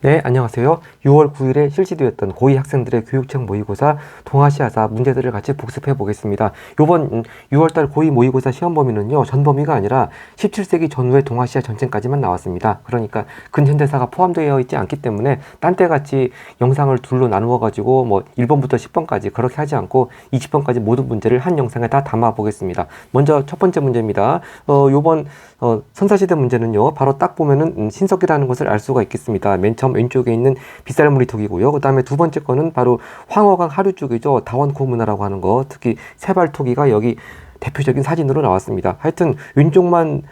네, 안녕하세요. 6월 9일에 실시되었던 고2 학생들의 교육청 모의고사 동아시아사 문제들을 같이 복습해 보겠습니다. 요번 6월달 고2 모의고사 시험 범위는요, 전 범위가 아니라 17세기 전후의 동아시아 전쟁까지만 나왔습니다. 그러니까 근현대사가 포함되어 있지 않기 때문에 딴 때같이 영상을 둘로 나누어 가지고 뭐 1번부터 10번까지 그렇게 하지 않고 20번까지 모든 문제를 한 영상에 다 담아 보겠습니다. 먼저 첫 번째 문제입니다. 요번 선사시대 문제는요, 바로 딱 보면은 신석기라는 것을 알 수가 있겠습니다. 맨 처음 왼쪽에 있는 빗살무늬 토기고요. 그 다음에 두 번째 거는 바로 황허강 하류 쪽이죠. 다원코 문화라고 하는 거, 특히 세발 토기가 여기 대표적인 사진으로 나왔습니다. 하여튼 왼쪽만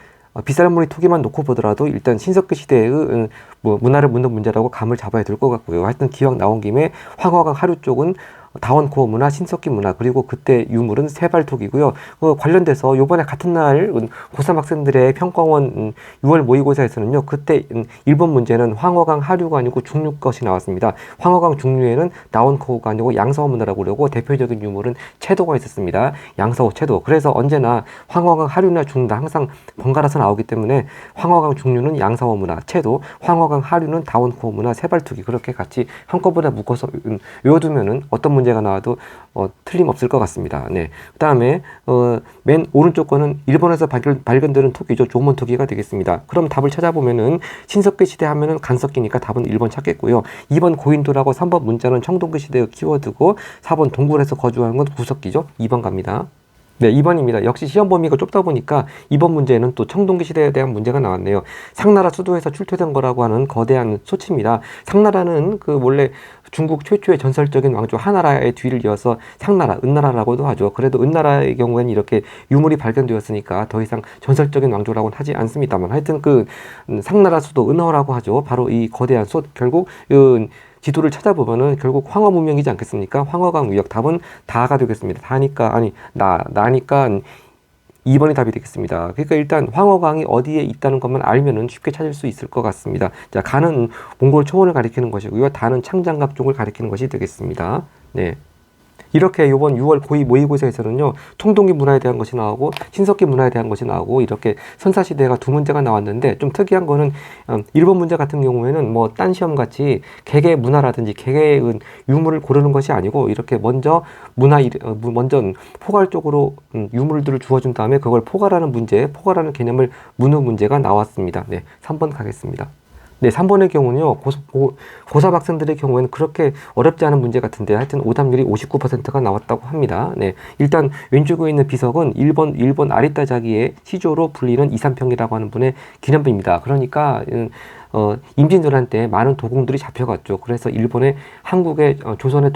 빗살무늬 토기만 놓고 보더라도 일단 신석기 시대의 문화를 묻는 문제라고 감을 잡아야 될 것 같고요. 하여튼 기왕 나온 김에 황허강 하류 쪽은 다원코어 문화, 신석기 문화, 그리고 그때 유물은 세발톡이고요. 관련돼서 요번에 같은 날 고3 학생들의 평가원 6월 모의고사에서는요, 그때 1번 문제는 황허강 하류가 아니고 중류 것이 나왔습니다. 황허강 중류에는 다원코어가 아니고 양서호 문화라고 그러고 대표적인 유물은 채도가 있었습니다. 양서호, 채도. 그래서 언제나 황허강 하류나 중다 항상 번갈아서 나오기 때문에 황허강 중류는 양서호 문화, 채도, 황허강 하류는 다원코어 문화, 세발투기 그렇게 같이 한꺼번에 묶어서 외워두면은 어떤 문제가 나와도 틀림없을 것 같습니다. 네. 그 다음에 맨 오른쪽 거는 일본에서 발견되는 토기죠. 조문 토기가 되겠습니다. 그럼 답을 찾아보면은 신석기 시대 하면은 간석기니까 답은 1번 찾겠고요. 2번 고인돌하고 3번 문자는 청동기 시대의 키워드고 4번 동굴에서 거주하는 건 구석기죠. 2번 갑니다. 네, 2번입니다. 역시 시험 범위가 좁다 보니까 이번 문제는 또 청동기 시대에 대한 문제가 나왔네요. 상나라 수도에서 출토된 거라고 하는 거대한 소치입니다. 상나라는 그 원래 중국 최초의 전설적인 왕조 하나라의 뒤를 이어서 상나라, 은나라라고도 하죠. 그래도 은나라의 경우에는 이렇게 유물이 발견되었으니까 더 이상 전설적인 왕조라고는 하지 않습니다만 하여튼 그 상나라 수도 은허라고 하죠. 바로 이 거대한 솥, 결국 지도를 찾아보면은 결국 황허 문명이지 않겠습니까? 황허강 위역 답은 다가 되겠습니다. 다니까 아니 나니까 2번이 답이 되겠습니다. 그러니까 일단 황허강이 어디에 있다는 것만 알면은 쉽게 찾을 수 있을 것 같습니다. 자, 가는 몽골 초원을 가리키는 것이고요. 다는 창장각 쪽을 가리키는 것이 되겠습니다. 네. 이렇게 이번 6월 고2 모의고사에서는요, 청동기 문화에 대한 것이 나오고 신석기 문화에 대한 것이 나오고 이렇게 선사시대가 두 문제가 나왔는데 좀 특이한 거는 1번 문제 같은 경우에는 뭐 딴 시험 같이 개개의 문화라든지 개개의 유물을 고르는 것이 아니고 이렇게 먼저 먼저 포괄적으로 유물들을 주어준 다음에 그걸 포괄하는 문제, 포괄하는 개념을 묻는 문제가 나왔습니다. 네, 3번 가겠습니다. 네, 3번의 경우는요, 고3 학생들의 경우에는 그렇게 어렵지 않은 문제 같은데, 하여튼 오답률이 59%가 나왔다고 합니다. 네. 일단, 왼쪽에 있는 비석은 일본 아리따자기의 시조로 불리는 이삼평이라고 하는 분의 기념비입니다. 그러니까, 임진왜란 때 많은 도공들이 잡혀갔죠. 그래서 일본의 한국의 조선의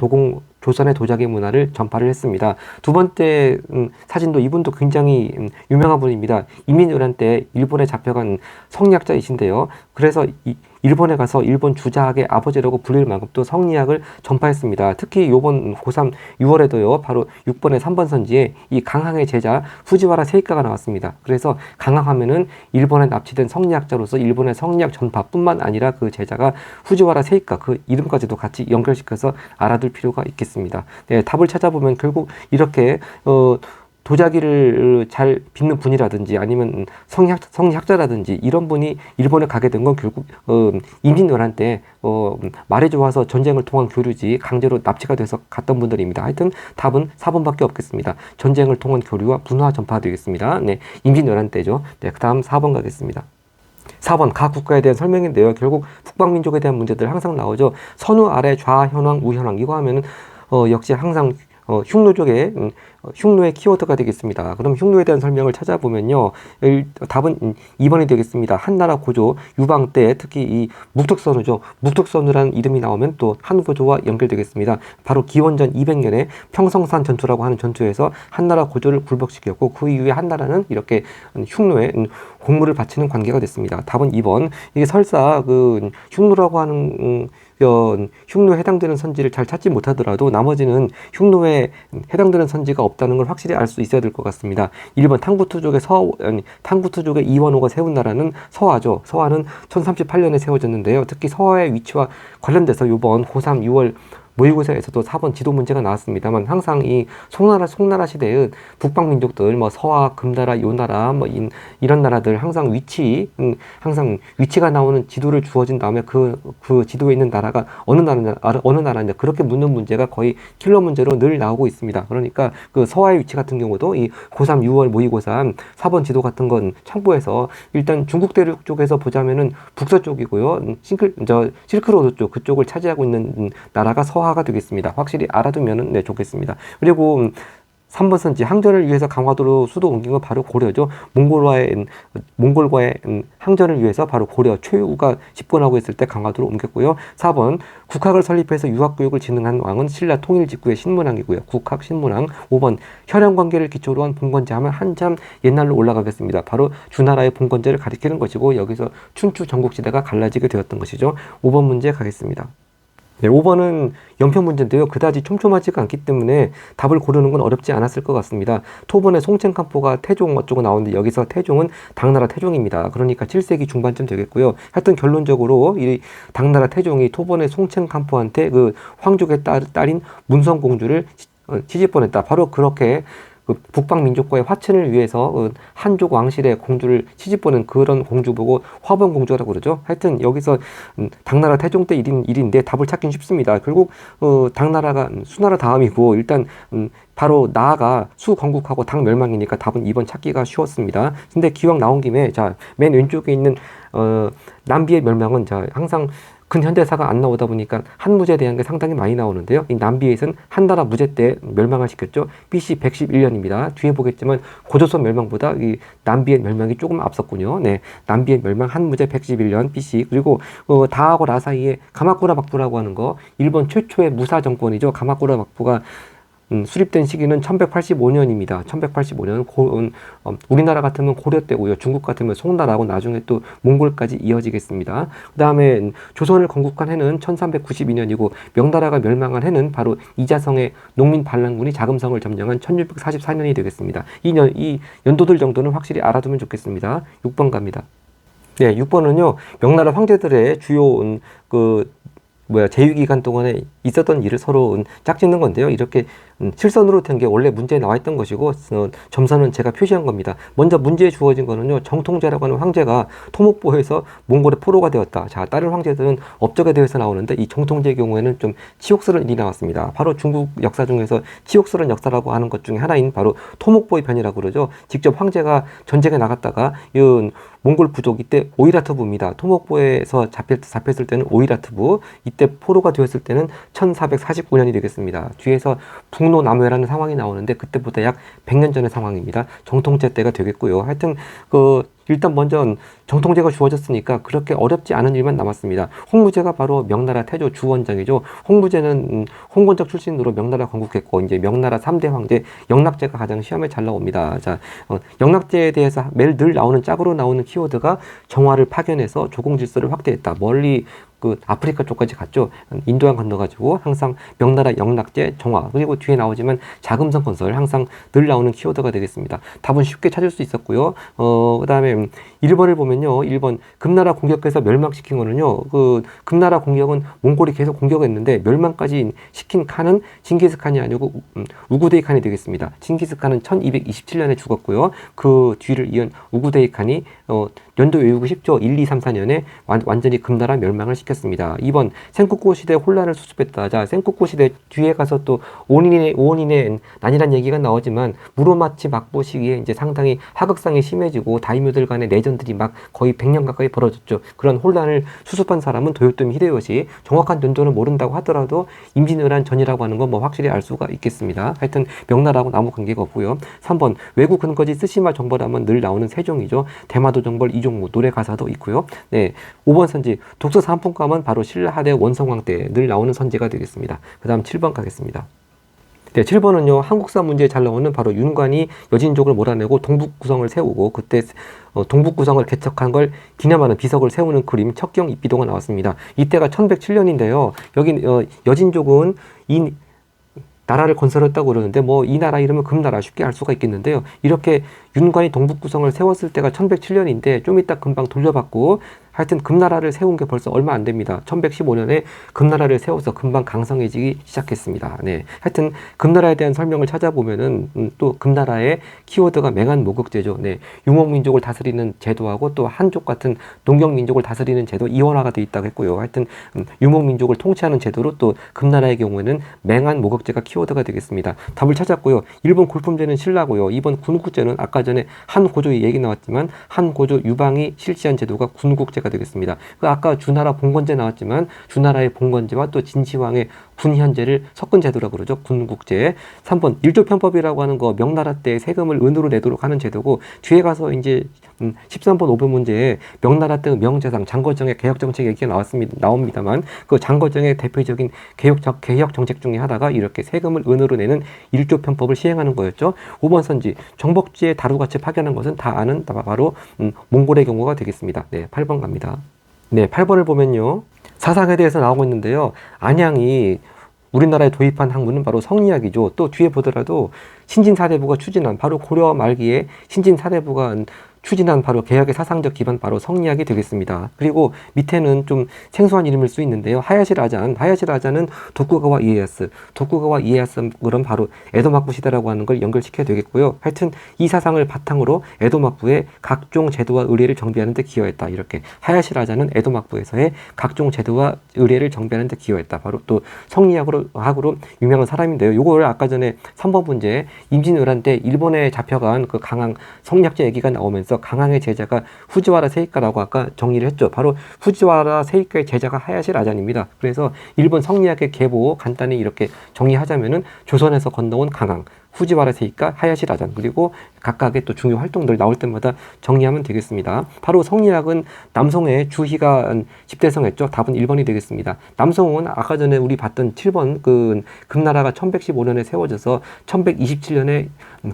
도자기 문화를 전파를 했습니다. 두 번째 사진도 이분도 굉장히 유명한 분입니다. 임진왜란 때 일본에 잡혀간 성리학자이신데요. 그래서 일본에 가서 일본 주자학의 아버지라고 불릴 만큼 또 성리학을 전파했습니다. 특히 요번 고3 6월에도요, 바로 6번의 3번 선지에 이 강항의 제자 후지와라 세이카가 나왔습니다. 그래서 강항하면은 일본에 납치된 성리학자로서 일본의 성리학 전파뿐만 아니라 그 제자가 후지와라 세이카 그 이름까지도 같이 연결시켜서 알아둘 필요가 있겠습니다. 네, 답을 찾아보면 결국 이렇게 도자기를 잘 빚는 분이라든지 아니면 성리학자라든지 이런 분이 일본에 가게 된 건 결국 임진왜란 때 말이 좋아서 전쟁을 통한 교류지 강제로 납치가 돼서 갔던 분들입니다. 하여튼 답은 4번밖에 없겠습니다. 전쟁을 통한 교류와 문화 전파 되겠습니다. 네, 임진왜란 때죠. 네, 그 다음 4번 가겠습니다. 4번 각 국가에 대한 설명인데요. 결국 북방민족에 대한 문제들 항상 나오죠. 선우 아래 좌현황 우현황 이거 하면은 역시 항상 흉노족의 흉노의 키워드가 되겠습니다. 그럼 흉노에 대한 설명을 찾아보면요, 답은 2번이 되겠습니다. 한나라 고조 유방 때 특히 이 묵특선우죠. 묵특선우라는 이름이 나오면 또 한고조와 연결되겠습니다. 바로 기원전 200년에 평성산 전투라고 하는 전투에서 한나라 고조를 굴복시켰고 그 이후에 한나라는 이렇게 흉노에 공물을 바치는 관계가 됐습니다. 답은 2번. 이게 설사 그 흉노라고 하는 흉노에 해당되는 선지를 잘 찾지 못하더라도 나머지는 흉노에 해당되는 선지가 없다는 걸 확실히 알 수 있어야 될 것 같습니다. 1번 탕구투족의 이원호가 세운 나라는 서화죠. 서화는 1038년에 세워졌는데요. 특히 서화의 위치와 관련돼서 이번 고3 6월 모의고사에서도 4번 지도 문제가 나왔습니다만 항상 이 송나라 시대의 북방 민족들 뭐 서하, 금나라, 요나라 뭐 이런 나라들 항상 위치가 나오는 지도를 주어진 다음에 그 지도에 있는 나라가 어느 나라냐 그렇게 묻는 문제가 거의 킬러 문제로 늘 나오고 있습니다. 그러니까 그 서하의 위치 같은 경우도 이 고3 6월 모의고사 4번 지도 같은 건 참고해서 일단 중국 대륙 쪽에서 보자면은 북서쪽이고요. 실크로드 쪽 그쪽을 차지하고 있는 나라가 서하가 되겠습니다. 확실히 알아두면은 네, 좋겠습니다. 그리고 3번 선지 항전을 위해서 강화도로 수도 옮긴 건 바로 고려죠. 몽골과의 항전을 위해서 바로 고려 최우가 집권하고 있을 때 강화도로 옮겼고요. 4번 국학을 설립해서 유학교육을 진흥한 왕은 신라 통일 직후의 신문왕이고요. 국학 신문왕. 5번 혈연 관계를 기초로 한 봉건제 하면 한참 옛날로 올라가겠습니다. 바로 주나라의 봉건제를 가리키는 것이고 여기서 춘추 전국시대가 갈라지게 되었던 것이죠. 5번 문제 가겠습니다. 네, 5번은 연편 문제인데요. 그다지 촘촘하지가 않기 때문에 답을 고르는 건 어렵지 않았을 것 같습니다. 토번에 송첸칸포가 태종 어쩌고 나오는데 여기서 태종은 당나라 태종입니다. 그러니까 7세기 중반쯤 되겠고요. 하여튼 결론적으로 이 당나라 태종이 토번에 송첸칸포한테 그 황족의 딸인 문성공주를 시집보냈다. 바로 그렇게 그 북방 민족과의 화친을 위해서 한족 왕실의 공주를 시집보낸 그런 공주 보고 화번공주라고 그러죠. 하여튼 여기서 당나라 태종 때 일인데 답을 찾긴 쉽습니다. 결국 당나라가 수나라 다음이고 일단 바로 나아가 수건국하고 당 멸망이니까 답은 2번 찾기가 쉬웠습니다. 근데 기왕 나온 김에 자, 맨 왼쪽에 있는 남비의 멸망은 자, 항상 근현대사가 안 나오다 보니까 한무제에 대한 게 상당히 많이 나오는데요. 이 남비에서는 한나라 무제 때 멸망을 시켰죠. BC 111년입니다. 뒤에 보겠지만 고조선 멸망보다 이 남비의 멸망이 조금 앞섰군요. 네, 남비의 멸망 한무제 111년 BC. 그리고 다하고 라 사이에 가마쿠라 박부라고 하는 거 일본 최초의 무사 정권이죠. 가마쿠라 박부가 수립된 시기는 1185년입니다. 1185년은 우리나라 같으면 고려 때고요. 중국 같으면 송나라하고 나중에 또 몽골까지 이어지겠습니다. 그 다음에 조선을 건국한 해는 1392년이고 명나라가 멸망한 해는 바로 이자성의 농민 반란군이 자금성을 점령한 1644년이 되겠습니다. 이 연도들 정도는 확실히 알아두면 좋겠습니다. 6번 갑니다. 네, 6번은요. 명나라 황제들의 주요 제위기간 동안에 있었던 일을 서로 짝짓는 건데요. 이렇게 실선으로 된 게 원래 문제에 나와 있던 것이고 점선은 제가 표시한 겁니다. 먼저 문제에 주어진 거는요. 정통제라고 하는 황제가 토목보에서 몽골의 포로가 되었다. 자, 다른 황제들은 업적에 대해서 나오는데 이 정통제의 경우에는 좀 치욕스러운 일이 나왔습니다. 바로 중국 역사 중에서 치욕스러운 역사라고 하는 것 중에 하나인 바로 토목보의 변이라고 그러죠. 직접 황제가 전쟁에 나갔다가 몽골 부족 이때 오이라트부입니다. 토목보에서 잡혔을 때는 오이라트부, 이때 포로가 되었을 때는 1449년이 되겠습니다. 뒤에서 북노남회라는 상황이 나오는데 그때보다 약 100년 전의 상황입니다. 정통제 때가 되겠고요. 하여튼 일단 먼저 정통제가 주어졌으니까 그렇게 어렵지 않은 일만 남았습니다. 홍무제가 바로 명나라 태조 주원장이죠. 홍무제는 홍건적 출신으로 명나라 건국했고 이제 명나라 3대 황제 영락제가 가장 시험에 잘 나옵니다. 자, 영락제에 대해서 매일 늘 나오는 짝으로 나오는 키워드가 정화를 파견해서 조공 질서를 확대했다. 멀리 아프리카 쪽까지 갔죠. 인도양 건너가지고 항상 명나라 영락제 정화 그리고 뒤에 나오지만 자금성 건설 항상 늘 나오는 키워드가 되겠습니다. 답은 쉽게 찾을 수 있었고요. 그 다음에 1번을 보면요. 1번 금나라 공격해서 멸망시킨 거는요. 금나라 공격은 몽골이 계속 공격했는데 멸망까지 시킨 칸은 징기스칸이 아니고 우구데이 칸이 되겠습니다. 징기스칸은 1227년에 죽었고요. 그 뒤를 이은 우구데이 칸이 연도 외우고 싶죠. 1, 2, 3, 4년에 완전히 금나라 멸망을 시켰습니다. 2번 센쿠쿠 시대 혼란을 수습했다. 자, 센쿠쿠 시대 뒤에 가서 또 오원인의 난이란 얘기가 나오지만 무로마치 막보 시기에 이제 상당히 하극상이 심해지고 다이묘들 간의 내전들이 막 거의 100년 가까이 벌어졌죠. 그런 혼란을 수습한 사람은 도요토미 히데요시. 정확한 연도는 모른다고 하더라도 임진왜란 전이라고 하는 건 뭐 확실히 알 수가 있겠습니다. 하여튼 명나라하고 아무 관계가 없고요. 3번 외국 근거지 쓰시마 정벌하면 늘 나오는 세종이죠. 대마도 정벌 이종무 노래 가사도 있고요. 네, 5번 선지 독서 산품감은 바로 신라 하대 원성왕 때 늘 나오는 선지가 되겠습니다. 그 다음 7번 가겠습니다. 네, 7번은요. 한국사 문제에 잘 나오는 바로 윤관이 여진족을 몰아내고 동북구성을 세우고 그때 동북구성을 개척한 걸 기념하는 비석을 세우는 그림 척경 입비도가 나왔습니다. 이때가 1107년인데요. 여기 여진족은 나라를 건설했다고 그러는데 뭐 이 나라 이름은 금나라 쉽게 알 수가 있겠는데요. 이렇게 윤관이 동북구성을 세웠을 때가 1107년인데 좀 이따 금방 돌려받고 하여튼 금나라를 세운 게 벌써 얼마 안 됩니다. 1115년에 금나라를 세워서 금방 강성해지기 시작했습니다. 네. 하여튼 금나라에 대한 설명을 찾아보면은 또 금나라의 키워드가 맹한 모국제죠. 네. 유목민족을 다스리는 제도하고 또 한족 같은 농경민족을 다스리는 제도 이원화가 돼 있다고 했고요. 하여튼 유목민족을 통치하는 제도로 또 금나라의 경우에는 맹한 모국제가 키워드가 되겠습니다. 답을 찾았고요. 1번 골품제는 신라고요. 2번 군국제는 아까 전에 한고조 얘기 나왔지만 한고조 유방이 실시한 제도가 군국제 가 되겠습니다. 아까 주나라 봉건제 나왔지만 주나라의 봉건제와 또 진시황의 군현제를 섞은 제도라고 그러죠. 군국제. 3번 일조편법이라고 하는 거 명나라 때 세금을 은으로 내도록 하는 제도고 뒤에 가서 이제 13번 5번 문제에 명나라 때 명재상 장거정의 개혁정책 얘기가 나옵니다만 그 장거정의 대표적인 개혁정책 중에 하나가 이렇게 세금을 은으로 내는 일조편법을 시행하는 거였죠. 5번 선지 정복지에 다루같이 파견한 것은 다 아는 바로 몽골의 경우가 되겠습니다. 네, 8번 갑니다. 네, 8번을 보면요. 사상에 대해서 나오고 있는데요. 안양이 우리나라에 도입한 학문은 바로 성리학이죠. 또 뒤에 보더라도 신진사대부가 추진한 바로 고려 말기에 신진사대부가 추진한 바로 개혁의 사상적 기반 바로 성리학이 되겠습니다. 그리고 밑에는 좀 생소한 이름일 수 있는데요. 하야시 라자는 도쿠가와 이에야스 그런 바로 에도 막부 시대라고 하는 걸 연결시켜야 되겠고요. 하여튼 이 사상을 바탕으로 에도 막부의 각종 제도와 의례를 정비하는 데 기여했다. 이렇게 하야시 라자는 에도 막부에서의 각종 제도와 의례를 정비하는 데 기여했다. 바로 또 성리학으로 유명한 사람인데요. 요걸 아까 전에 3번 문제 임진왜란 때 일본에 잡혀간 그 강항 성리학자 얘기가 나오면서 강항의 제자가 후지와라 세이카라고 아까 정리를 했죠. 바로 후지와라 세이카의 제자가 하야시 라잔입니다. 그래서 일본 성리학의 계보 간단히 이렇게 정리하자면은 조선에서 건너온 강항, 후지와라 세이카, 하야시 라잔 그리고 각각의 또 중요 활동들 나올 때마다 정리하면 되겠습니다. 바로 성리학은 남송의 주희가 집대성했죠. 답은 1번이 되겠습니다. 남송은 아까 전에 우리 봤던 7번 그 금나라가 1115년에 세워져서 1127년에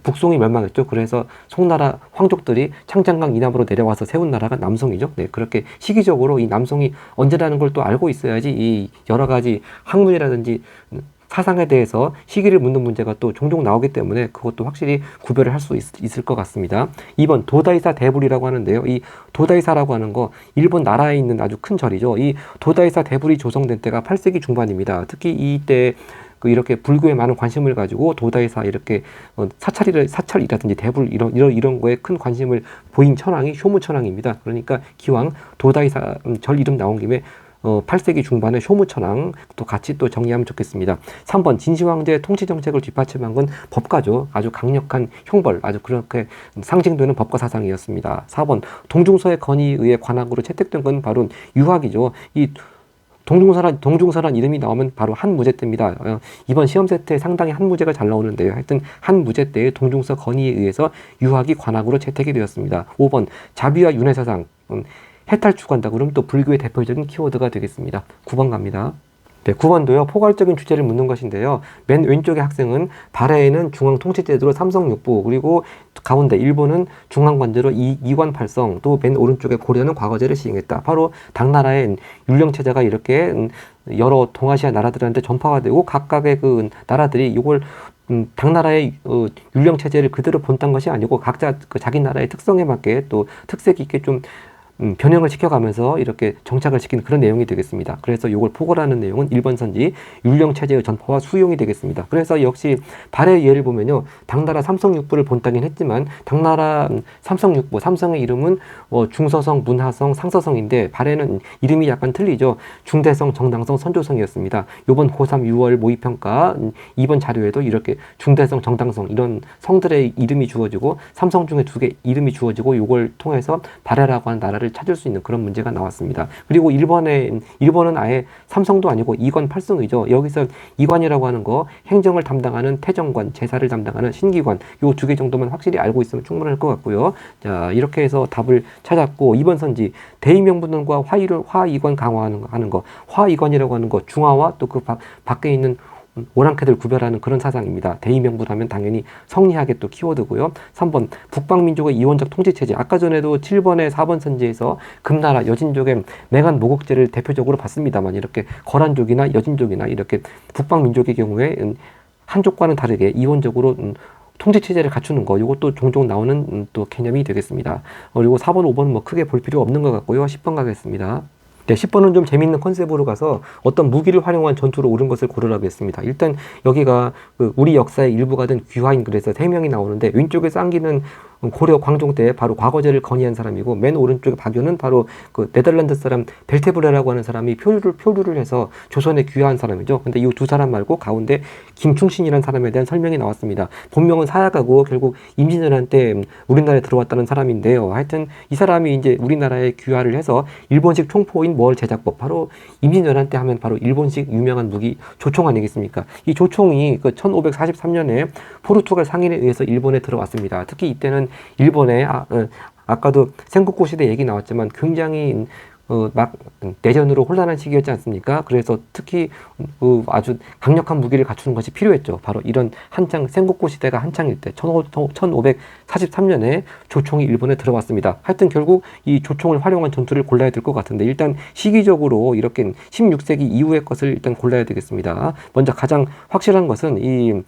북송이 멸망했죠. 그래서 송나라 황족들이 창장강 이남으로 내려와서 세운 나라가 남송이죠. 네, 그렇게 시기적으로 이 남송이 언제라는 걸 또 알고 있어야지 이 여러 가지 학문이라든지 사상에 대해서 시기를 묻는 문제가 또 종종 나오기 때문에 그것도 확실히 구별을 할 수 있을 것 같습니다. 2번 도다이사 대불이라고 하는데요. 이 도다이사라고 하는 거 일본 나라에 있는 아주 큰 절이죠. 이 도다이사 대불이 조성된 때가 8세기 중반입니다. 특히 이때 이렇게 불교에 많은 관심을 가지고 도다이사 이렇게 사찰이라든지 대불 이런 거에 큰 관심을 보인 천황이 쇼무천황입니다. 그러니까 기왕 도다이사 절 이름 나온 김에 8세기 중반에 쇼무천황 또 같이 또 정리하면 좋겠습니다. 3번 진시황제의 통치정책을 뒷받침한 건 법가죠. 아주 강력한 형벌, 아주 그렇게 상징되는 법과 사상이었습니다. 4번 동중서의 건의에 의해 관학으로 채택된 건 바로 유학이죠. 이 동중서란 이름이 나오면 바로 한무제 때입니다. 이번 시험세 때 상당히 한무제가 잘 나오는데요. 하여튼 한무제 때의 동중서 건의에 의해서 유학이 관학으로 채택이 되었습니다. 5번 자비와 윤회사상 해탈 추구한다. 그러면 또 불교의 대표적인 키워드가 되겠습니다. 9번 갑니다. 네, 9번도요. 포괄적인 주제를 묻는 것인데요. 맨 왼쪽의 학생은 발해에는 중앙통치제도로 삼성육부 그리고 가운데 일본은 중앙관제로 이관팔성 또 맨 오른쪽에 고려는 과거제를 시행했다. 바로 당나라의 율령체제가 이렇게 여러 동아시아 나라들한테 전파가 되고 각각의 그 나라들이 이걸 당나라의 율령체제를 그대로 본딴 것이 아니고 각자 자기 나라의 특성에 맞게 또 특색 있게 좀 변형을 시켜가면서 이렇게 정착을 시키는 그런 내용이 되겠습니다. 그래서 이걸 포괄하는 내용은 1번 선지 율령체제의 전파와 수용이 되겠습니다. 그래서 역시 발해의 예를 보면요. 당나라 삼성육부를 본따긴 했지만 당나라 삼성육부, 삼성의 이름은 중서성, 문하성, 상서성인데 발해는 이름이 약간 틀리죠. 중대성, 정당성, 선조성이었습니다. 이번 고3 6월 모의평가 2번 자료에도 이렇게 중대성, 정당성 이런 성들의 이름이 주어지고 삼성 중에 2개 이름이 주어지고 이걸 통해서 발해라고 하는 나라를 찾을 수 있는 그런 문제가 나왔습니다. 그리고 일본은 아예 삼성도 아니고 이관팔성이죠. 여기서 이관이라고 하는 거 행정을 담당하는 태정관, 제사를 담당하는 신기관 요 2개 정도만 확실히 알고 있으면 충분할 것 같고요. 자, 이렇게 해서 답을 찾았고 2번 선지 대의명분론과 화이관 강화하는 거 화이관이라고 하는 거 중화와 또 그 밖에 있는 오랑캐들 구별하는 그런 사상입니다. 대의명분하면 당연히 성리학의 또 키워드고요. 3번 북방민족의 이원적 통치체제 아까 전에도 7번에 4번 선지에서 금나라 여진족의 맹한 모국제를 대표적으로 봤습니다만 이렇게 거란족이나 여진족이나 이렇게 북방민족의 경우에 한족과는 다르게 이원적으로 통제 체제를 갖추는 거, 이것도 종종 나오는 또 개념이 되겠습니다. 그리고 4번, 5번은 뭐 크게 볼 필요 없는 것 같고요. 10번 가겠습니다. 네, 10번은 좀 재밌는 컨셉으로 가서 어떤 무기를 활용한 전투로 옳은 것을 고르라고 했습니다. 일단 여기가 그 우리 역사의 일부가 된 귀화인, 그래서 3명이 나오는데, 왼쪽에 쌍기는 고려 광종 때 바로 과거제를 건의한 사람이고, 맨 오른쪽에 박유는 바로 그 네덜란드 사람 벨테브레라고 하는 사람이 표류를 해서 조선에 귀화한 사람이죠. 근데 이 두 사람 말고 가운데 김충신이라는 사람에 대한 설명이 나왔습니다. 본명은 사약하고 결국 임진왜란 때 우리나라에 들어왔다는 사람인데요. 하여튼 이 사람이 이제 우리나라에 귀화를 해서 일본식 총포인 뭘 제작법, 바로 임진왜란 때 하면 바로 일본식 유명한 무기 조총 아니겠습니까? 이 조총이 그 1543년에 포르투갈 상인에 의해서 일본에 들어왔습니다. 특히 이때는 일본의 아까도 생국고 시대 얘기 나왔지만 굉장히 막 내전으로 혼란한 시기였지 않습니까? 그래서 특히 아주 강력한 무기를 갖추는 것이 필요했죠. 바로 이런 한창 생국고 시대가 한창일 때 1543년에 조총이 일본에 들어왔습니다. 하여튼 결국 이 조총을 활용한 전투를 골라야 될 것 같은데, 일단 시기적으로 이렇게 16세기 이후의 것을 일단 골라야 되겠습니다. 먼저 가장 확실한 것은 이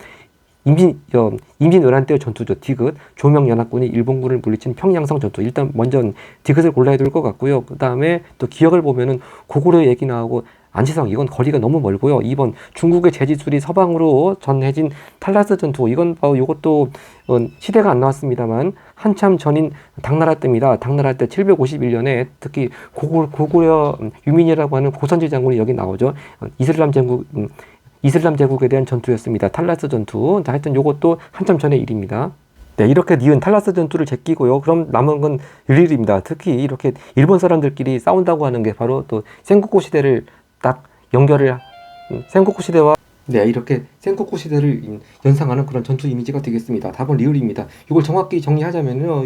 임진왜란 때의 전투죠. 디귿, 조명연합군이 일본군을 물리친 평양성 전투. 일단 먼저 디귿을 골라야 될 것 같고요. 그 다음에 또 기억을 보면은 고구려 얘기 나오고 안치성, 이건 거리가 너무 멀고요. 2번 중국의 제지술이 서방으로 전해진 탈라스 전투. 이건 바로 이것도 시대가 안 나왔습니다만 한참 전인 당나라 때입니다. 당나라 때 751년에 특히 고구려 유민이라고 하는 고선지 장군이 여기 나오죠. 이슬람 제국에 대한 전투였습니다. 탈라스 전투. 자, 하여튼 요것도 한참 전의 일입니다. 네, 이렇게 니은 탈라스 전투를 제끼고요. 그럼 남은 건 릴일입니다. 특히 이렇게 일본 사람들끼리 싸운다고 하는 게 바로 또 센고쿠 시대를 딱 연결을, 센고쿠 시대와 네, 이렇게 센고쿠 시대를 연상하는 그런 전투 이미지가 되겠습니다. 답은 리을입니다. 이걸 정확히 정리하자면요,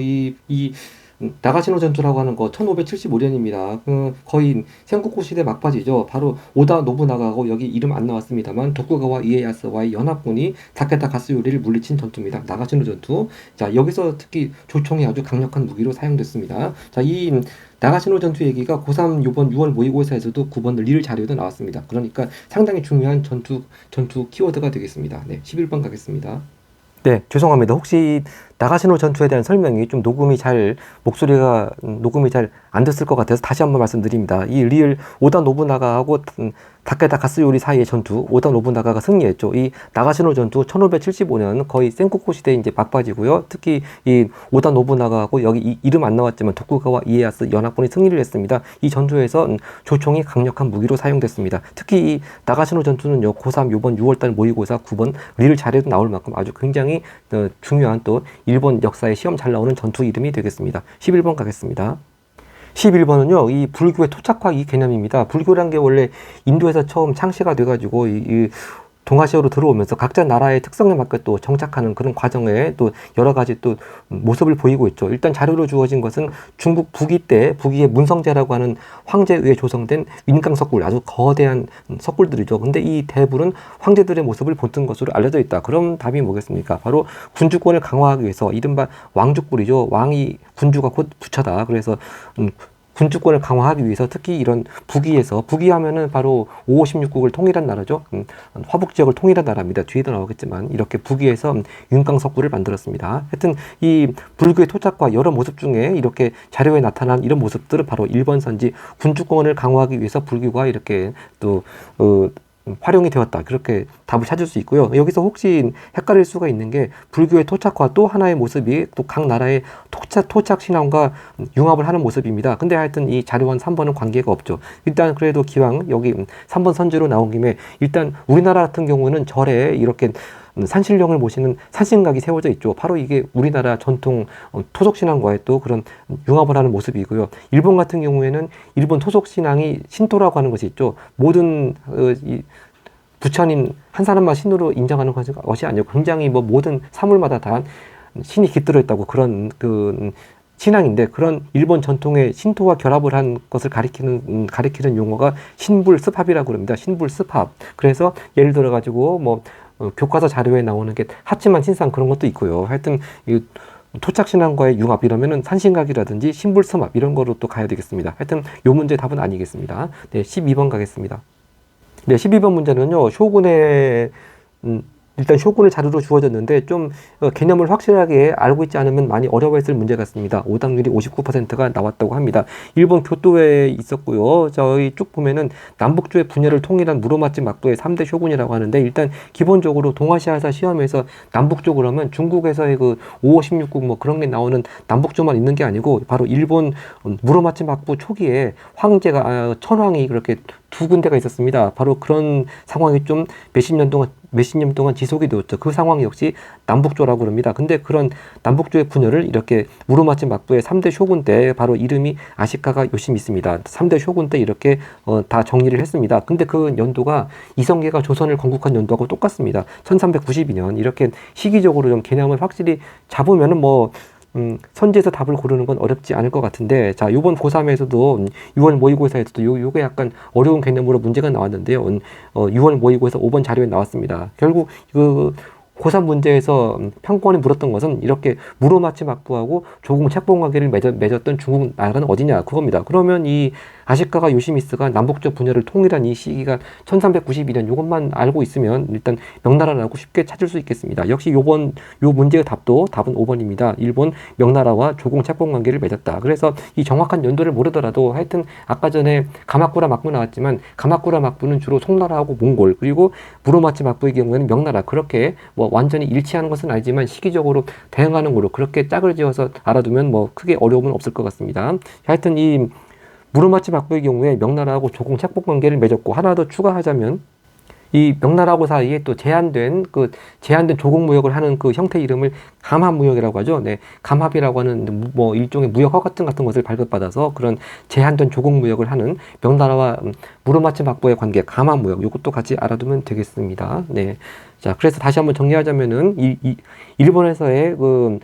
나가시노 전투라고 하는 거 1575년입니다. 거의 센고쿠 시대 막바지죠. 바로 오다 노부나가하고, 여기 이름 안 나왔습니다만 도쿠가와 이에야스와의 연합군이 다케타 가스요리를 물리친 전투입니다. 나가시노 전투. 자, 여기서 특히 조총이 아주 강력한 무기로 사용됐습니다. 자, 이 나가시노 전투 얘기가 고3 요번 6월 모의고사에서도 9번 리을 자료도 나왔습니다. 그러니까 상당히 중요한 전투 키워드가 되겠습니다. 네, 11번 가겠습니다. 네, 죄송합니다. 혹시 나가시노 전투에 대한 설명이 좀 목소리가 녹음이 잘 안 됐을 것 같아서 다시 한번 말씀드립니다. 이 리을 오다 노부나가하고 다케다 가스요리 사이의 전투, 오다 노부나가가 승리했죠. 이 나가시노 전투 1575년 거의 센고쿠 시대 이제 막바지고요. 특히 이 오다 노부나가하고, 여기 이름 안 나왔지만 도쿠가와 이에야스 연합군이 승리를 했습니다. 이 전투에서 조총이 강력한 무기로 사용됐습니다. 특히 이 나가시노 전투는요, 고3 요번 6월달 모의고사 9번 리을 자료도 나올 만큼 아주 굉장히 중요한 또 일본 역사에 시험 잘 나오는 전투 이름이 되겠습니다. 11번 가겠습니다. 11번은요, 이 불교의 토착화 이 개념입니다. 불교란 게 원래 인도에서 처음 창시가 돼가지고 이 동아시아로 들어오면서 각자 나라의 특성에 맞게 또 정착하는 그런 과정에 또 여러 가지 또 모습을 보이고 있죠. 일단 자료로 주어진 것은 중국 북이 때, 북이의 문성제라고 하는 황제에 의해 조성된 윈강 석굴, 아주 거대한 석굴들이죠. 근데 이 대불은 황제들의 모습을 본뜬 것으로 알려져 있다. 그럼 답이 뭐겠습니까? 바로 군주권을 강화하기 위해서, 이른바 왕족불이죠. 왕이, 군주가 곧 부처다. 그래서 군주권을 강화하기 위해서 특히 이런 북이 하면은 바로 5, 16국을 통일한 나라죠. 화북 지역을 통일한 나라입니다. 뒤에도 나오겠지만 이렇게 북위에서 윤강석굴을 만들었습니다. 하여튼 이 불교의 토착과 여러 모습 중에 이렇게 자료에 나타난 이런 모습들은 바로 일본 선지 군주권을 강화하기 위해서 불교가 이렇게 또 활용이 되었다. 그렇게 답을 찾을 수 있고요. 여기서 혹시 헷갈릴 수가 있는 게 불교의 토착과 또 하나의 모습이 또 각 나라의 토착 신앙과 융합을 하는 모습입니다. 근데 하여튼 이 자료와는 3번은 관계가 없죠. 일단 그래도 기왕 여기 3번 선지로 나온 김에 일단 우리나라 같은 경우는 절에 이렇게 산신령을 모시는 산신각이 세워져 있죠. 바로 이게 우리나라 전통 토속신앙과의 또 그런 융합을 하는 모습이고요. 일본 같은 경우에는 일본 토속신앙이 신토라고 하는 것이 있죠. 모든 부처님 한 사람만 신으로 인정하는 것이 아니고 굉장히 모든 사물마다 다 신이 깃들어 있다고, 그런 신앙인데, 그런 일본 전통의 신토와 결합을 한 것을 가리키는 용어가 신불습합이라고 합니다. 신불습합. 그래서 예를 들어 가지고 교과서 자료에 나오는 게 하치만 신상 그런 것도 있고요. 하여튼 이 토착신앙과의 융합 이러면은 산신각이라든지 신불섬합 이런 거로 또 가야 되겠습니다. 하여튼 요 문제 답은 아니겠습니다. 네, 12번 가겠습니다. 네, 12번 문제는요, 쇼군의 일단 쇼군을 자료로 주어졌는데 좀 개념을 확실하게 알고 있지 않으면 많이 어려워했을 문제 같습니다. 오답률이 59%가 나왔다고 합니다. 일본 교토에 있었고요. 저희 쭉 보면은 남북조의 분열을 통일한 무로마치 막부의 3대 쇼군이라고 하는데, 일단 기본적으로 동아시아사 시험에서 남북조 그러면 중국에서의 그 5호 16국 뭐 그런 게 나오는 남북조만 있는 게 아니고 바로 일본 무로마치 막부 초기에 황제가 천황이 그렇게 두 군데가 있었습니다. 바로 그런 상황이 좀 몇십 년 동안 지속이 되었죠. 그 상황 역시 남북조라고 그럽니다. 근데 그런 남북조의 분열을 이렇게 무로마치 막부의 3대 쇼군 때 바로 이름이 아시카가 요시미스입니다. 3대 쇼군 때 이렇게 다 정리를 했습니다. 근데 그 연도가 이성계가 조선을 건국한 연도하고 똑같습니다. 1392년. 이렇게 시기적으로 좀 개념을 확실히 잡으면은 뭐 선지에서 답을 고르는 건 어렵지 않을 것 같은데, 자, 요번 고3에서도 6월 모의고사에서도 요게 약간 어려운 개념으로 문제가 나왔는데요. 6월 모의고사 5번 자료에 나왔습니다. 결국 그 고3 문제에서 평권이 물었던 것은 이렇게 무로마치 막부하고 조공 책봉 관계를 맺었던 중국 나라는 어디냐, 그겁니다. 그러면 이 아시카가 요시미스가 남북조 분열을 통일한 이 시기가 1392년, 이것만 알고 있으면 일단 명나라라고 쉽게 찾을 수 있겠습니다. 역시 요 문제의 답은 5번입니다. 일본 명나라와 조공 책봉 관계를 맺었다. 그래서 이 정확한 연도를 모르더라도 하여튼 아까 전에 가마쿠라 막부 나왔지만 가마쿠라 막부는 주로 송나라하고 몽골, 그리고 무로마치 막부의 경우에는 명나라, 그렇게 뭐 완전히 일치하는 것은 아니지만 시기적으로 대응하는 거로 그렇게 짝을 지어서 알아두면 뭐 크게 어려움은 없을 것 같습니다. 하여튼 이 무로마치 막부의 경우에 명나라하고 조공 책봉 관계를 맺었고, 하나 더 추가하자면 이 명나라하고 사이에 또 제한된 조공 무역을 하는 그 형태 이름을 감합 무역이라고 하죠. 네, 감합이라고 하는 뭐 일종의 무역 허가증 같은 것을 발급받아서 그런 제한된 조공 무역을 하는 명나라와 무로마치 막부의 관계, 감합 무역, 이것도 같이 알아두면 되겠습니다. 네, 자, 그래서 다시 한번 정리하자면은 일본에서의 그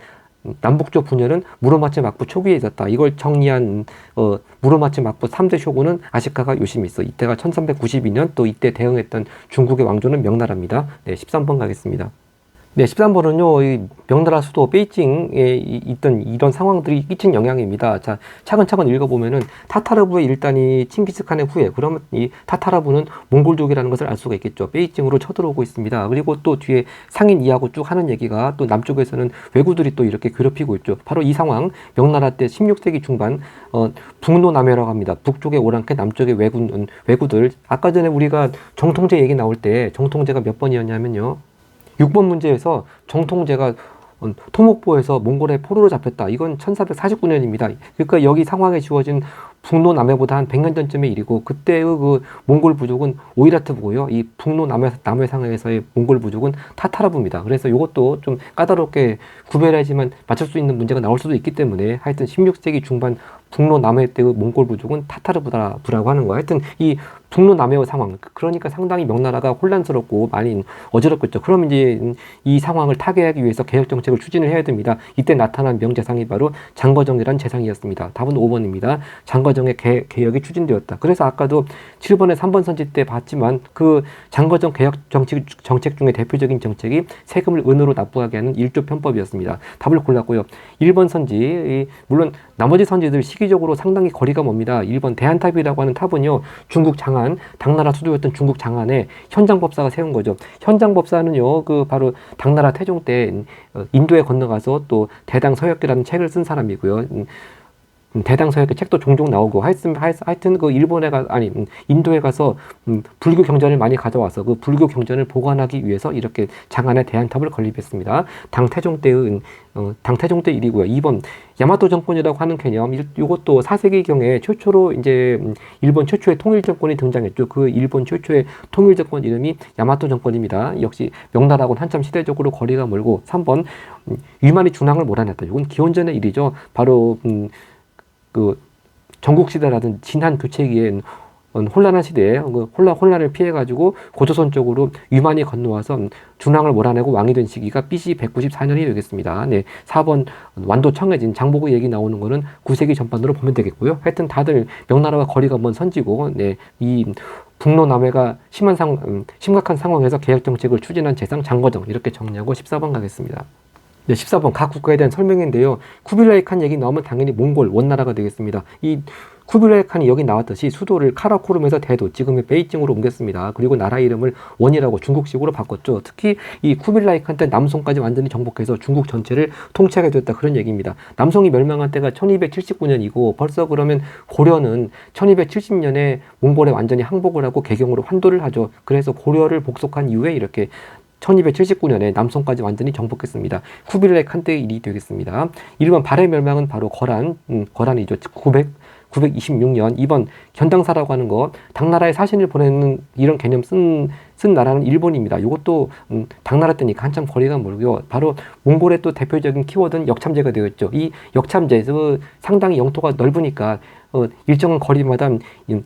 남북조 분열은 무로마치 막부 초기에 있었다. 이걸 정리한 무로마치 막부 3대 쇼군은 아시카가 요시미스. 이때가 1392년, 또 이때 대응했던 중국의 왕조는 명나라입니다. 네, 13번 가겠습니다. 네, 13번은요, 이 명나라 수도 베이징에 있던 이런 상황들이 끼친 영향입니다. 자, 차근차근 읽어보면은 타타르부의 일단이 칭기스칸의 후예, 그러면 이 타타르부는 몽골족이라는 것을 알 수가 있겠죠. 베이징으로 쳐들어오고 있습니다. 그리고 또 뒤에 상인 이하고 쭉 하는 얘기가 또 남쪽에서는 왜구들이 또 이렇게 괴롭히고 있죠. 바로 이 상황, 명나라 때 16세기 중반, 북노남해라고 합니다. 북쪽에 오랑캐, 남쪽에 왜구들. 아까 전에 우리가 정통제 얘기 나올 때 정통제가 몇 번이었냐면요, 6번 문제에서 정통제가 토목보에서 몽골의 포로로 잡혔다. 이건 1449년입니다. 그러니까 여기 상황에 주어진 북노남해보다 한 100년 전쯤의 일이고, 그때의 그 몽골 부족은 오이라트부고요. 이 북노남해 상황에서의 몽골 부족은 타타르부입니다. 그래서 이것도 좀 까다롭게 구별하지만 맞출 수 있는 문제가 나올 수도 있기 때문에 하여튼 16세기 중반 북노남해 때의 몽골 부족은 타타르부라고 하는 거. 하여튼 이 북노남해의 상황, 그러니까 상당히 명나라가 혼란스럽고 많이 어지럽겠죠. 그럼 이제 이 상황을 타개하기 위해서 개혁 정책을 추진을 해야 됩니다. 이때 나타난 명재상이 바로 장거정이란 재상이었습니다. 답은 5번입니다. 장거정의 개혁이 추진되었다. 그래서 아까도 7번에 3번 선지 때 봤지만 그 장거정 개혁 정책 중에 대표적인 정책이 세금을 은으로 납부하게 하는 1조 편법이었습니다. 답을 골랐고요. 1번 선지, 물론 나머지 선지들 시기적으로 상당히 거리가 멉니다. 1번 대한탑이라고 하는 탑은요, 중국 장안, 당나라 수도였던 중국 장안에 현장법사가 세운 거죠. 현장법사는요, 그 바로 당나라 태종 때 인도에 건너가서 또 대당서역기라는 책을 쓴 사람이고요. 대당서역기 책도 종종 나오고, 하여튼 그 인도에 가서 불교 경전을 많이 가져와서 그 불교 경전을 보관하기 위해서 이렇게 장안에 대한탑을 건립했습니다. 당태종 때 일이고요. 2번 야마토 정권이라고 하는 개념, 이것도 4세기경에 최초로 이제 일본 최초의 통일 정권이 등장했죠. 그 일본 최초의 통일 정권 이름이 야마토 정권입니다. 역시 명나라하고는 한참 시대적으로 거리가 멀고. 3번 위만이 중앙을 몰아냈다. 이건 기원전의 일이죠. 바로 그 전국시대라든 진한 교체기엔 혼란한 시대에 혼란을 피해가지고 고조선 쪽으로 위만이 건너와서 중앙을 몰아내고 왕이 된 시기가 BC 194년이 되겠습니다. 네, 4번 완도 청해진 장보고 얘기 나오는 거는 9세기 전반으로 보면 되겠고요. 하여튼 다들 명나라와 거리가 먼 선지고, 네, 이 북노남해가 심각한 상황에서 개혁 정책을 추진한 재상 장거정, 이렇게 정리하고 14번 가겠습니다. 네, 14번 각 국가에 대한 설명인데요. 쿠빌라이 칸 얘기 나오면 당연히 몽골 원나라가 되겠습니다. 이 쿠빌라이 칸이 여기 나왔듯이 수도를 카라코름에서 대도, 지금의 베이징으로 옮겼습니다. 그리고 나라 이름을 원이라고 중국식으로 바꿨죠. 특히 이 쿠빌라이 칸 때 남송까지 완전히 정복해서 중국 전체를 통치하게 됐다, 그런 얘기입니다. 남송이 멸망한 때가 1279년이고 벌써 그러면 고려는 1270년에 몽골에 완전히 항복을 하고 개경으로 환도를 하죠. 그래서 고려를 복속한 이후에 이렇게 1279년에 남송까지 완전히 정복했습니다. 쿠빌라이 칸 때의 일이 되겠습니다. 1번 발해 멸망은 바로 거란이죠. 926년. 2번 견당사라고 하는 거, 당나라에 사신을 보내는 이런 개념 쓴 나라는 일본입니다. 이것도 당나라 때니까 한참 거리가 멀고요. 바로 몽골의 또 대표적인 키워드는 역참제가 되었죠. 이 역참제, 상당히 영토가 넓으니까 일정한 거리마다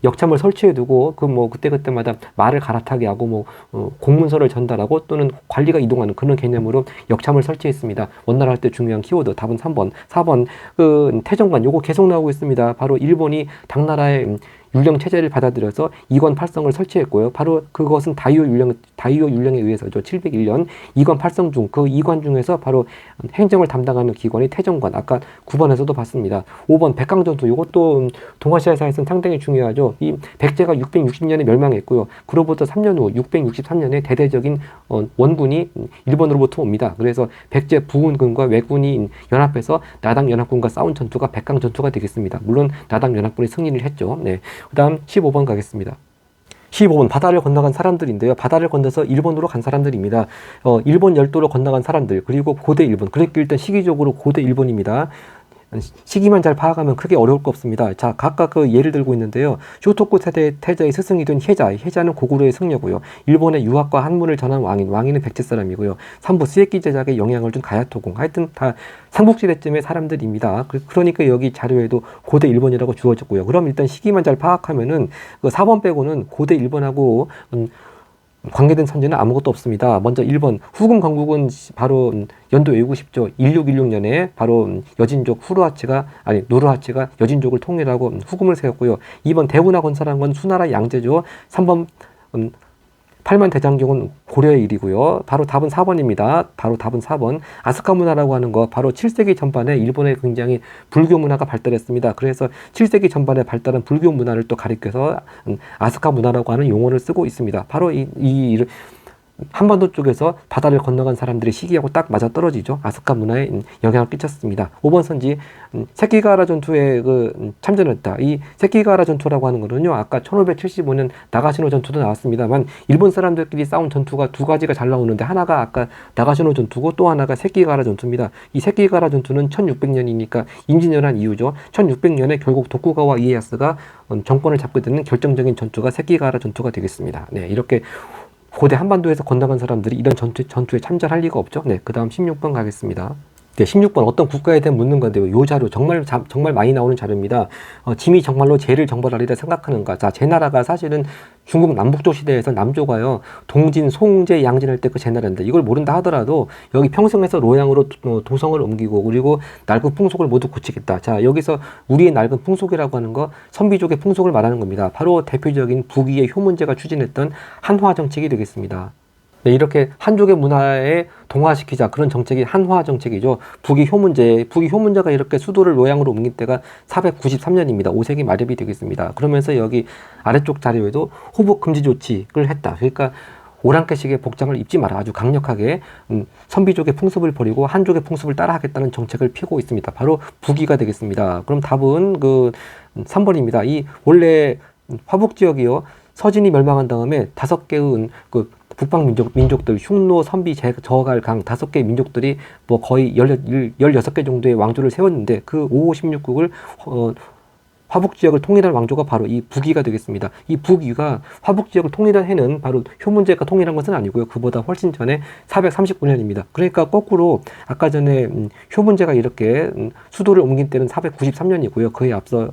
역참을 설치해두고 그때마다 말을 갈아타게 하고 공문서를 전달하고 또는 관리가 이동하는 그런 개념으로 역참을 설치했습니다. 원나라 할 때 중요한 키워드. 답은 3번. 4번 태정관, 요거 계속 나오고 있습니다. 바로 일본이 당나라의 율령 체제를 받아들여서 이권 팔성을 설치했고요. 바로 그것은 다이오 율령에 의해서죠. 701년 이권 팔성 중 그 이관 중에서 바로 행정을 담당하는 기관이 태정관. 아까 9번에서도 봤습니다. 5번 백강전투. 이것도 동아시아사에서는 상당히 중요하죠. 이 백제가 660년에 멸망했고요. 그로부터 3년 후 663년에 대대적인 원군이 일본으로부터 옵니다. 그래서 백제 부군과 왜군이 연합해서 나당 연합군과 싸운 전투가 백강전투가 되겠습니다. 물론 나당 연합군이 승리를 했죠. 네. 그 다음 15번 가겠습니다. 15번 바다를 건너간 사람들인데요. 바다를 건너서 일본으로 간 사람들입니다. 일본 열도로 건너간 사람들, 그리고 고대 일본. 그러니까 일단 시기적으로 고대 일본입니다. 시기만 잘 파악하면 크게 어려울 거 없습니다. 자, 각각 그 예를 들고 있는데요. 쇼토쿠 세대 태자의 스승이 된 혜자는 고구려의 승려고요. 일본의 유학과 한문을 전한 왕인은 백제 사람이고요. 3부 스에키 제작에 영향을 준 가야토공. 하여튼 다 삼국시대쯤의 사람들입니다. 그러니까 여기 자료에도 고대 일본이라고 주어졌고요. 그럼 일단 시기만 잘 파악하면은 그 4번 빼고는 고대 일본하고 관계된 선지는 아무것도 없습니다. 먼저 1번 후금 건국은 바로 연도 외우고 싶죠. 1616년에 바로 여진족 누르하치가 여진족을 통일하고 후금을 세웠고요. 2번 대운하 건설한 건 수나라 양제죠. 3번 팔만 대장경은 고려의 일이고요. 바로 답은 4번입니다. 바로 답은 4번. 아스카 문화라고 하는 거, 바로 7세기 전반에 일본에 굉장히 불교 문화가 발달했습니다. 그래서 7세기 전반에 발달한 불교 문화를 또 가리켜서 아스카 문화라고 하는 용어를 쓰고 있습니다. 바로 이 한반도 쪽에서 바다를 건너간 사람들의 시기하고 딱 맞아 떨어지죠. 아스카 문화에 영향을 끼쳤습니다. 5번 선지, 세키가하라 전투에 참전했다. 이 세키가하라 전투라고 하는 거는요, 아까 1575년 나가시노 전투도 나왔습니다만, 일본 사람들끼리 싸운 전투가 두 가지가 잘 나오는데, 하나가 아까 나가시노 전투고 또 하나가 세키가하라 전투입니다. 이 세키가하라 전투는 1600년이니까 임진왜란 이후죠. 1600년에 결국 도쿠가와 이에야스가 정권을 잡게 되는 결정적인 전투가 세키가하라 전투가 되겠습니다. 네, 이렇게 고대 한반도에서 건너간 사람들이 이런 전투에 참전할 리가 없죠. 네, 그 다음 16번 가겠습니다. 네, 16번 어떤 국가에 대한 묻는 건데요. 이 자료 정말 많이 나오는 자료입니다. 짐이 정말로 쟤를 정벌하리라 생각하는가. 자, 제 나라가 사실은 중국 남북조 시대에서 남조가요, 동진, 송제, 양진할 때 그 제 나라인데, 이걸 모른다 하더라도 여기 평성에서 로양으로 도성을 옮기고, 그리고 낡은 풍속을 모두 고치겠다. 자, 여기서 우리의 낡은 풍속이라고 하는 거, 선비족의 풍속을 말하는 겁니다. 바로 대표적인 북위의 효문제가 추진했던 한화 정책이 되겠습니다. 네, 이렇게 한족의 문화에 동화시키자, 그런 정책이 한화 정책이죠. 북위 효문제가 이렇게 수도를 로양으로 옮긴 때가 493년입니다. 5세기 말엽이 되겠습니다. 그러면서 여기 아래쪽 자료에도 호복 금지 조치를 했다. 그러니까 오랑캐식의 복장을 입지 마라. 아주 강력하게 선비족의 풍습을 버리고 한족의 풍습을 따라하겠다는 정책을 펴고 있습니다. 바로 북위가 되겠습니다. 그럼 답은 3번입니다. 이 원래 화북 지역이요, 서진이 멸망한 다음에 5개의 북방 민족들, 흉노, 선비, 저갈, 강 5개의 민족들이 거의 16개 정도의 왕조를 세웠는데, 그 5, 16국을 화북지역을 통일한 왕조가 바로 이 북위가 되겠습니다. 이 북위가 화북지역을 통일한 해는 바로 효문제가 통일한 것은 아니고요. 그보다 훨씬 전에 439년입니다. 그러니까 거꾸로 아까 전에 효문제가 이렇게 수도를 옮긴 때는 493년이고요. 그에 앞서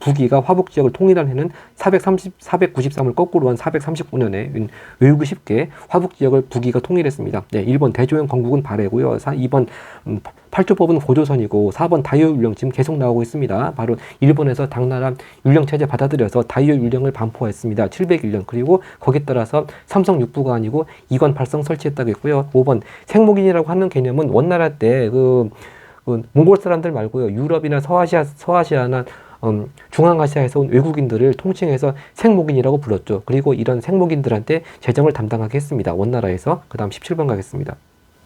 북위가 화북지역을 통일한 해는 493을 거꾸로 한 439년에 외우기 쉽게 화북지역을 북위가 통일했습니다. 네, 1번 대조영 건국은 발해고요. 2번 팔조법은 고조선이고, 4번 다이오 율령 지금 계속 나오고 있습니다. 바로 일본에서 당나라 율령 체제 받아들여서 다이오 율령을 반포했습니다. 701년. 그리고 거기에 따라서 삼성 육부가 아니고 이권 팔성 설치했다고 했고요. 5번 생목인이라고 하는 개념은 원나라 때 몽골 사람들 말고요, 유럽이나 서아시아나 중앙아시아에서 온 외국인들을 통칭해서 생목인이라고 불렀죠. 그리고 이런 생목인들한테 재정을 담당하게 했습니다. 원나라에서. 그 다음 17번 가겠습니다.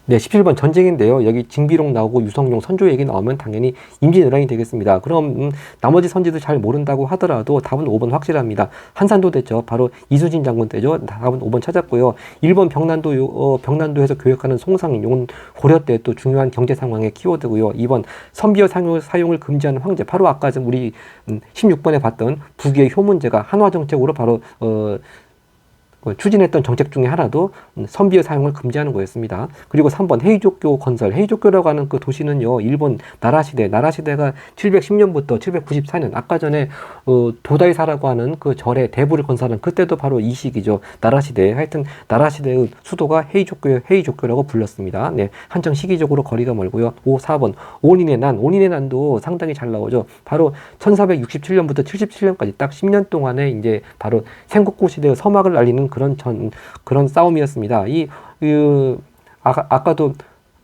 네, 17번 전쟁인데요. 여기 징비록 나오고 유성룡 선조 얘기 나오면 당연히 임진왜란이 되겠습니다. 그럼 나머지 선지도 잘 모른다고 하더라도 답은 5번 확실합니다. 한산도 됐죠. 바로 이수진 장군 때죠. 답은 5번 찾았고요. 1번 병난도에서 교역하는 송상인, 이건 고려 때 또 중요한 경제 상황의 키워드고요. 2번 선비어 사용을 금지하는 황제, 바로 아까 우리 16번에 봤던 북위의 효 문제가 한화 정책으로 바로 추진했던 정책 중에 하나도 선비의 사용을 금지하는 거였습니다. 그리고 3번 헤이족교 건설. 헤이족교라고 하는 그 도시는요, 일본 나라시대가 710년부터 794년, 아까 전에 도다이사라고 하는 그 절의 대부를 건설한 그때도 바로 이 시기죠. 나라시대. 하여튼 나라시대의 수도가 헤이족교라고 불렸습니다. 네, 한정 시기적으로 거리가 멀고요. 4번 온인의 난도 상당히 잘 나오죠. 바로 1467년부터 77년까지 딱 10년 동안에 이제 바로 생국고 시대의 서막을 알리는 그런 싸움이었습니다. 아까도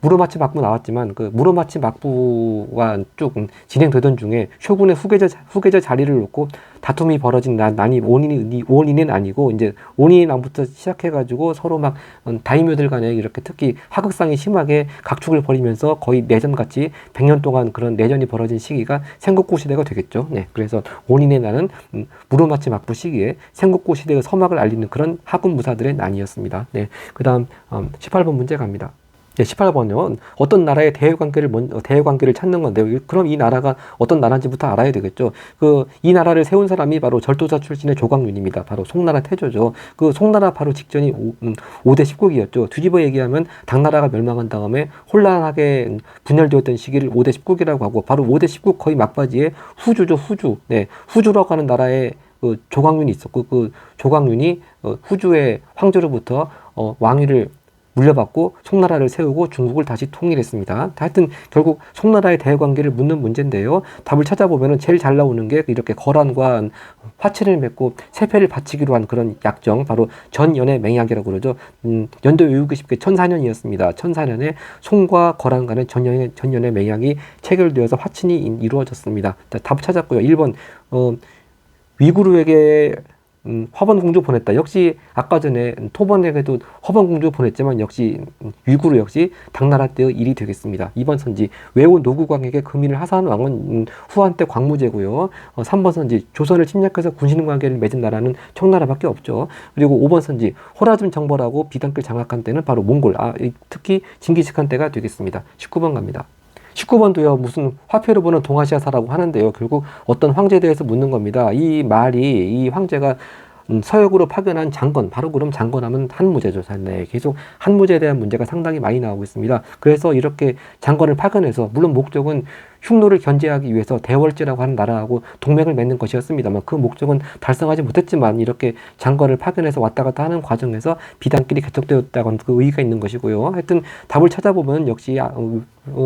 무로마치 막부 나왔지만 그 무로마치 막부와 쭉 진행되던 중에 쇼군의 후계자 자리를 놓고 다툼이 벌어진 난이 원인은 아니고 이제 원인의 난부터 시작해가지고 서로 막 다이묘들 간에 이렇게 특히 하극상이 심하게 각축을 벌이면서 거의 내전같이 100년 동안 그런 내전이 벌어진 시기가 생국고 시대가 되겠죠. 네, 그래서 원인의 난은 무로마치 막부 시기에 생국고 시대의 서막을 알리는 그런 하군 무사들의 난이었습니다. 네, 그 다음 18번 문제 갑니다. 18번요. 어떤 나라의 대외관계를 찾는 건데요. 그럼 이 나라가 어떤 나라인지부터 알아야 되겠죠. 이 나라를 세운 사람이 바로 절도자 출신의 조광윤입니다. 바로 송나라 태조죠. 그 송나라 바로 직전이 5대 19기였죠. 뒤집어 얘기하면 당나라가 멸망한 다음에 혼란하게 분열되었던 시기를 5대 19기라고 하고, 바로 5대 19 거의 막바지에 후주죠. 후주. 네, 후주라고 하는 나라에 조광윤이 있었고, 그 조광윤이 후주의 황제로부터 왕위를 물려받고 송나라를 세우고 중국을 다시 통일했습니다. 하여튼 결국 송나라의 대외관계를 묻는 문제인데요. 답을 찾아보면 제일 잘 나오는 게 이렇게 거란과 화친을 맺고 세패를 바치기로 한 그런 약정, 바로 전연의 맹약이라고 그러죠. 연도 외우기 쉽게 1004년이었습니다. 1004년에 송과 거란 간의 전연의 맹약이 체결되어서 화친이 이루어졌습니다. 답을 찾았고요. 1번 위구르에게 화번공주 보냈다. 역시 아까 전에 토번에게도 화번공주 보냈지만 역시 위구르 역시 당나라 때의 일이 되겠습니다. 2번 선지 외온 노구광에게 금인을 하사한 왕은 후한 때 광무제고요. 3번 선지 조선을 침략해서 군신관계를 맺은 나라는 청나라밖에 없죠. 그리고 5번 선지 호라즘 정벌하고 비단길 장악한 때는 바로 몽골, 특히 징기스칸 때가 되겠습니다. 19번 갑니다. 19번도요, 무슨 화폐로 보는 동아시아사라고 하는데요. 결국 어떤 황제에 대해서 묻는 겁니다. 이 황제가 서역으로 파견한 장건, 바로 그럼 장건하면 한무제죠. 네, 계속 한무제에 대한 문제가 상당히 많이 나오고 있습니다. 그래서 이렇게 장건을 파견해서, 물론 목적은 흉노를 견제하기 위해서 대월제라고 하는 나라하고 동맹을 맺는 것이었습니다만 그 목적은 달성하지 못했지만 이렇게 장건을 파견해서 왔다 갔다 하는 과정에서 비단길이 개척되었다고 하는 그 의의가 있는 것이고요. 하여튼 답을 찾아보면 역시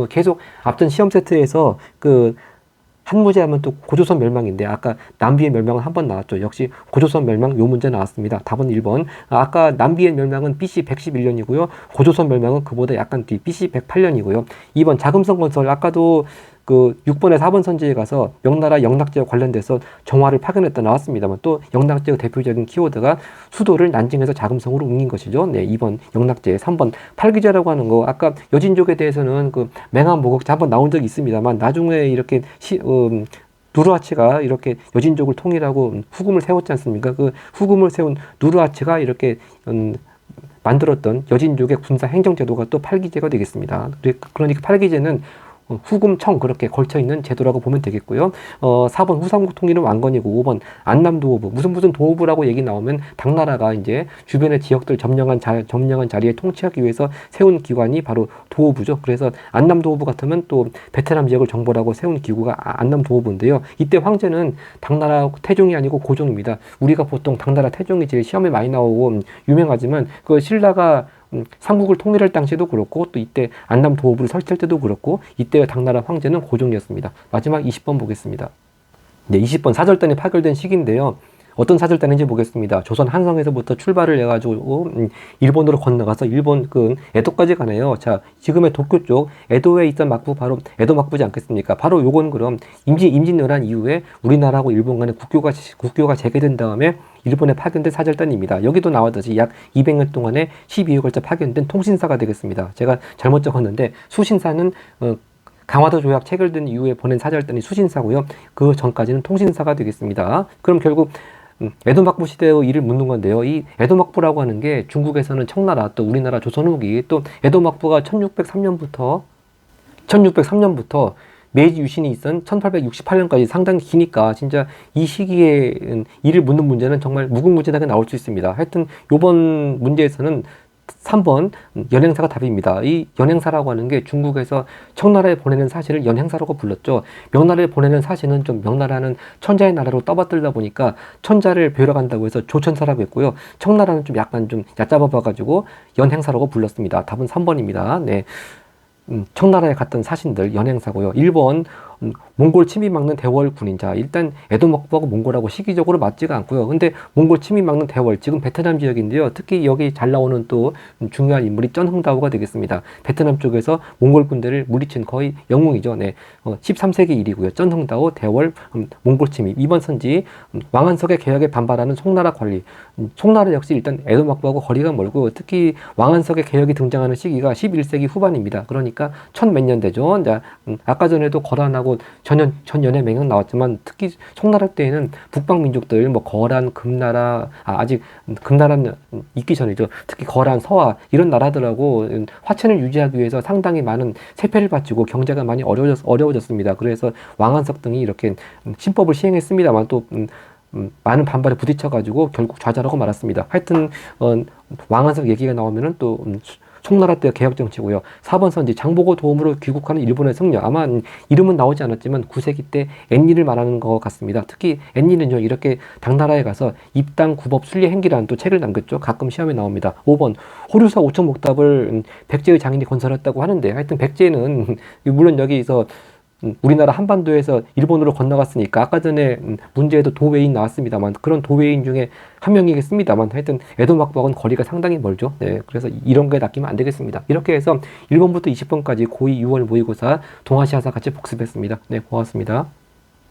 계속 앞전 시험 세트에서 한무제 하면 또 고조선 멸망인데, 아까 남비의 멸망은 한 번 나왔죠. 역시 고조선 멸망 요 문제 나왔습니다. 답은 1번. 아까 남비의 멸망은 BC 111년이고요. 고조선 멸망은 그보다 약간 뒤 BC 108년이고요. 2번 자금성 건설, 아까도 6번에 4번 선지에 가서 명나라 영락제와 관련돼서 정화를 파견했다 나왔습니다만, 또 영락제의 대표적인 키워드가 수도를 난징에서 자금성으로 옮긴 것이죠. 네, 2번 영락제. 3번 팔기제라고 하는 거, 아까 여진족에 대해서는 맹암모곡제 한번 나온 적이 있습니다만 나중에 이렇게 누르하치가 이렇게 여진족을 통일하고 후금을 세웠지 않습니까? 그 후금을 세운 누르하치가 이렇게 만들었던 여진족의 군사 행정제도가 또 팔기제가 되겠습니다. 그러니까 팔기제는 후금청 그렇게 걸쳐있는 제도라고 보면 되겠고요. 4번 후삼국 통일은 왕건이고, 5번 안남도호부. 무슨 도호부라고 얘기 나오면 당나라가 이제 주변의 지역들 점령한 자리에 통치하기 위해서 세운 기관이 바로 도호부죠. 그래서 안남도호부 같으면 또 베트남 지역을 정벌하고 세운 기구가 안남도호부인데요. 이때 황제는 당나라 태종이 아니고 고종입니다. 우리가 보통 당나라 태종이 제일 시험에 많이 나오고 유명하지만 그 신라가 삼국을 통일할 당시에도 그렇고, 또 이때 안남 도호부를 설치할 때도 그렇고, 이때 당나라 황제는 고종이었습니다. 마지막 20번 보겠습니다. 네, 20번 사절단이 파결된 시기인데요. 어떤 사절단인지 보겠습니다. 조선 한성에서부터 출발을 해가지고 일본으로 건너가서 일본 그 에도까지 가네요. 자, 지금의 도쿄 쪽 에도에 있던 막부, 바로 에도 막부지 않겠습니까? 바로 요건 그럼 임진왜란 이후에 우리나라하고 일본 간의 국교가 재개된 다음에 일본에 파견된 사절단입니다. 여기도 나왔듯이 약 200년 동안에 12회 걸쳐 파견된 통신사가 되겠습니다. 제가 잘못 적었는데 수신사는 강화도 조약 체결된 이후에 보낸 사절단이 수신사고요. 그 전까지는 통신사가 되겠습니다. 그럼 결국 에도 막부 시대의 일을 묻는 건데요. 이 에도 막부라고 하는 게 중국에서는 청나라, 또 우리나라 조선 후기, 또 에도 막부가 1603년부터 메이지 유신이 있던 1868년까지 상당히 기니까 진짜 이 시기에 일을 묻는 문제는 정말 무궁무진하게 나올 수 있습니다. 하여튼 요번 문제에서는 3번 연행사가 답입니다. 이 연행사라고 하는 게 중국에서 청나라에 보내는 사실을 연행사라고 불렀죠. 명나라에 보내는 사실은 좀 명나라는 천자의 나라로 떠받들다 보니까 천자를 뵈러 간다고 해서 조천사라고 했고요. 청나라는 좀 약간 좀 얕잡아 봐가지고 연행사라고 불렀습니다. 답은 3번입니다. 네. 청나라에 갔던 사신들 연행사고요. 1번 몽골 침입 막는 대월 군인. 자, 일단 에도 막부하고 몽골하고 시기적으로 맞지가 않고요. 근데 몽골 침입 막는 대월, 지금 베트남 지역인데요. 특히 여기 잘 나오는 또 중요한 인물이 쩐흥다오가 되겠습니다. 베트남 쪽에서 몽골 군대를 물리친 거의 영웅이죠. 네, 13세기 일이고요. 쩐흥다오, 대월, 몽골 침입. 이번 선지 왕한석의 개혁에 반발하는 송나라 관리. 송나라 역시 일단 에도 막부하고 거리가 멀고, 특히 왕한석의 개혁이 등장하는 시기가 11세기 후반입니다. 그러니까 천 몇 년 되죠. 자, 아까 전에도 거란하고 전연의 맹약 나왔지만 특히 송나라 때에는 북방 민족들 뭐 거란, 금나라, 아직 금나라는 있기 전이죠. 특히 거란, 서하 이런 나라들하고 화친을 유지하기 위해서 상당히 많은 세패를 바치고 경제가 많이 어려워졌습니다. 그래서 왕한석 등이 이렇게 신법을 시행했습니다만 또 많은 반발에 부딪혀가지고 결국 좌절하고 말았습니다. 하여튼 왕한석 얘기가 나오면은 또 송나라 때 개혁 정치고요. 4번 선지 장보고 도움으로 귀국하는 일본의 승려. 아마 이름은 나오지 않았지만 9세기 때 앤리를 말하는 것 같습니다. 특히 앤리는요, 이렇게 당나라에 가서 입당 구법 순례 행기라는 또 책을 남겼죠. 가끔 시험에 나옵니다. 5번 호류사 5천 목탑을 백제의 장인이 건설했다고 하는데, 하여튼 백제는 물론 여기서 우리나라 한반도에서 일본으로 건너갔으니까 아까 전에 문제에도 도웨인 나왔습니다만 그런 도웨인 중에 한 명이겠습니다만, 하여튼 에도 막부하고는 거리가 상당히 멀죠. 네, 그래서 이런 거에 낚이면 안 되겠습니다. 이렇게 해서 1번부터 20번까지 고2 6월 모의고사 동아시아사 같이 복습했습니다. 네, 고맙습니다.